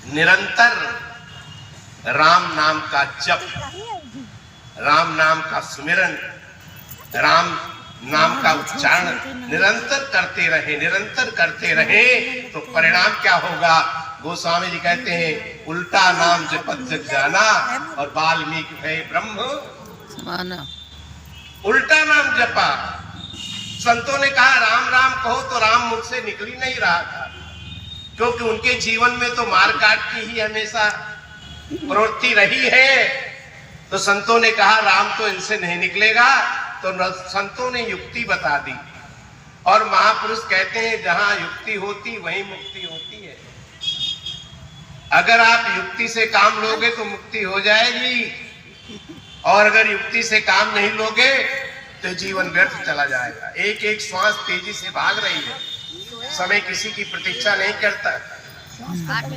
निरंतर राम नाम का जप, राम नाम का सुमिरन, राम नाम का उच्चारण निरंतर करते रहे तो परिणाम क्या होगा? गोस्वामी जी कहते हैं उल्टा नाम जपत जग जाना और वाल्मीकि भय ब्रह्म समाना। उल्टा नाम जपा। संतों ने कहा राम राम कहो तो राम मुख से निकल ही नहीं रहा था, क्योंकि उनके जीवन में तो मार काट की ही हमेशा प्रवृत्ति रही है। तो संतों ने कहा राम तो इनसे नहीं निकलेगा। तो संतों ने युक्ति बता दी, और महापुरुष कहते हैं जहां युक्ति होती वहीं मुक्ति होती है। अगर आप युक्ति से काम लोगे तो मुक्ति हो जाएगी, और अगर युक्ति से काम नहीं लोगे तो जीवन व्यर्थ चला जाएगा। एक एक श्वास तेजी से भाग रही है, समय किसी की प्रतीक्षा नहीं करता।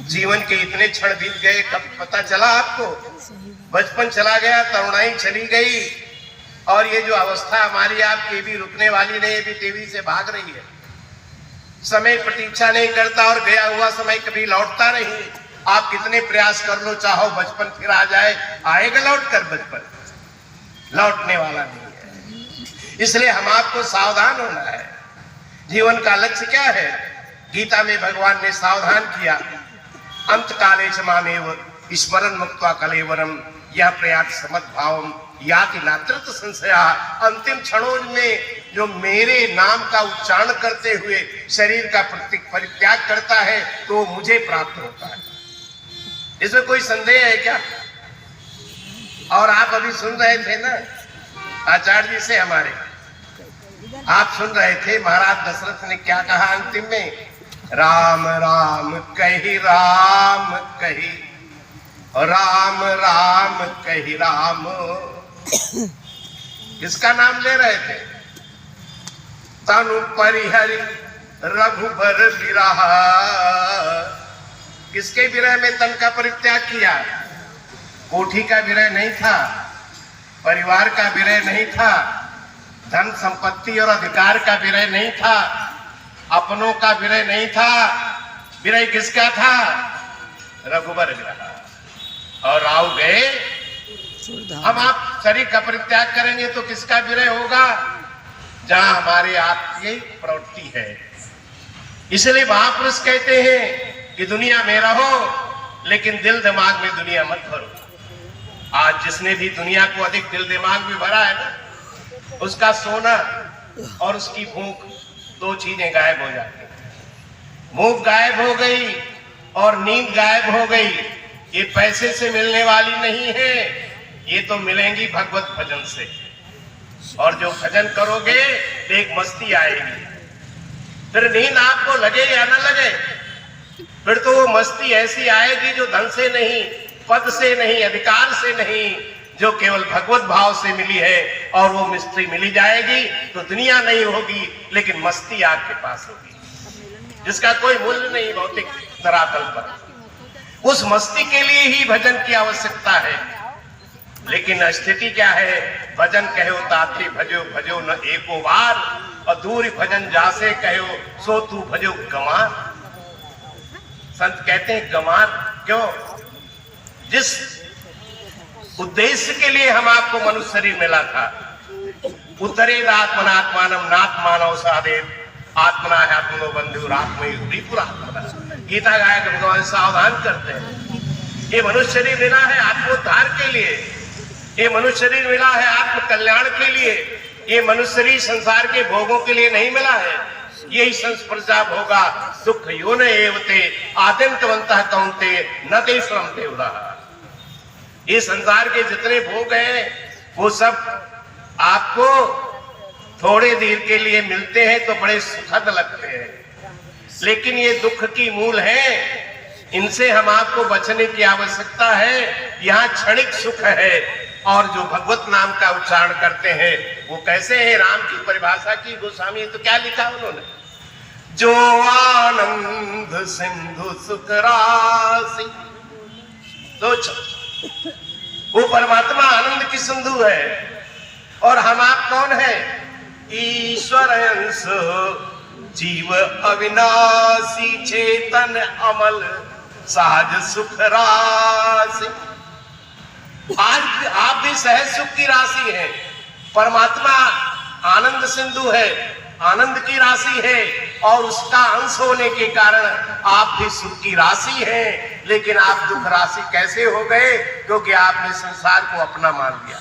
जीवन के इतने क्षण बीत गए, कब पता चला आपको? बचपन चला गया, तरुणाई चली गई, और ये जो अवस्था हमारी आपकी भी रुकने वाली नहीं, भी तेजी से भाग रही है। समय प्रतीक्षा नहीं करता, और गया हुआ समय कभी लौटता नहीं। आप कितने प्रयास कर लो, चाहो बचपन फिर आ जाए, आएगा लौट कर बचपन? लौटने वाला नहीं है। इसलिए हम आपको सावधान होना है। जीवन का लक्ष्य क्या है? गीता में भगवान ने सावधान किया, अंत काले च मामेव स्मरण मुक्त्वा कलेवरम यह प्रयात समद्भावम याति नात्रत संशया। अंतिम क्षणों में जो मेरे नाम का उच्चारण करते हुए शरीर का परित्याग करता है तो मुझे प्राप्त होता है। इसमें कोई संदेह है क्या? और आप अभी सुन रहे थे ना आचार्य जी से हमारे, आप सुन रहे थे महाराज दशरथ ने क्या कहा अंतिम में? राम राम कही राम कही, राम राम कही राम। किसका नाम ले रहे थे? तनु परिहरि रघुबर विरह। किसके विरह में तन का परित्याग किया? कोठी का विरह नहीं था, परिवार का विरह नहीं था, धन संपत्ति और अधिकार का विरह नहीं था, अपनों का विरह नहीं था। विरह किसका था? रघुबर विरह। और राव गए। हम आप शरीर का परित्याग करेंगे तो किसका विरह होगा? जहां हमारे आपकी प्रवृत्ति है। इसलिए महापुरुष कहते हैं कि दुनिया में रहो लेकिन दिल दिमाग में दुनिया मत भरो। आज जिसने भी दुनिया को अधिक दिल दिमाग में भरा है ना, उसका सोना और उसकी भूख, दो चीजें गायब हो जाती। भूख गायब हो गई और नींद गायब हो गई। ये पैसे से मिलने वाली नहीं है, ये तो मिलेंगी भगवत भजन से। और जो भजन करोगे तो एक मस्ती आएगी। फिर नींद आपको लगे या ना लगे, फिर तो वो मस्ती ऐसी आएगी जो धन से नहीं, पद से नहीं, अधिकार से नहीं, जो केवल भगवत भाव से मिली है। और वो मस्ती मिली जाएगी तो दुनिया नहीं होगी लेकिन मस्ती आपके पास होगी, जिसका कोई मूल्य नहीं भौतिक धरातल पर। उस मस्ती के लिए ही भजन की आवश्यकता है। लेकिन स्थिति क्या है? भजन कहो ताते भजो भजो न एको बार, और दूर भजन जासे कहो सो तू भजो गमार। संत कहते हैं गमार क्यों? जिस उद्देश्य के लिए हम आपको मनुष्य शरीर मिला था, उत्तरेद आत्मनात्मानम नाथ मानव सादेव आत्मना है आत्मनो बंधु रात्मयुरीपुरात्मना। गीता गायक भगवान सावधान करते हैं। ये मनुष्य शरीर मिला है आत्मोद्धार के लिए, ये मनुष्य शरीर मिला है आत्म कल्याण के लिए। ये मनुष्य शरीर संसार के भोगों के लिए नहीं मिला है। यही संस्पर्शा भोगा दुख योन एवते आद्यंतवंतः कौन्ते न ते श्रम ते उदाह। ये संसार के जितने भोग हैं वो सब आपको थोड़े देर के लिए मिलते हैं तो बड़े सुखद लगते हैं, लेकिन ये दुख की मूल है। इनसे हम आपको बचने की आवश्यकता है। यहाँ क्षणिक सुख है, और जो भगवत नाम का उच्चारण करते हैं वो कैसे है? राम की परिभाषा की गोस्वामी तो क्या लिखा उन्होंने? जो आनंद सिंधु सुख राशि। दो वो परमात्मा आनंद की सिंधु है, और हम आप कौन है? ईश्वर अंश जीव अविनाशी चेतन अमल सहज सुख राशि। आज आप भी सहज सुख की राशि हैं। परमात्मा आनंद सिंधु है, आनंद की राशि है, और उसका अंश होने के कारण आप भी सुख की राशि हैं। लेकिन आप दुख राशि कैसे हो गए? क्योंकि आपने संसार को अपना मान लिया।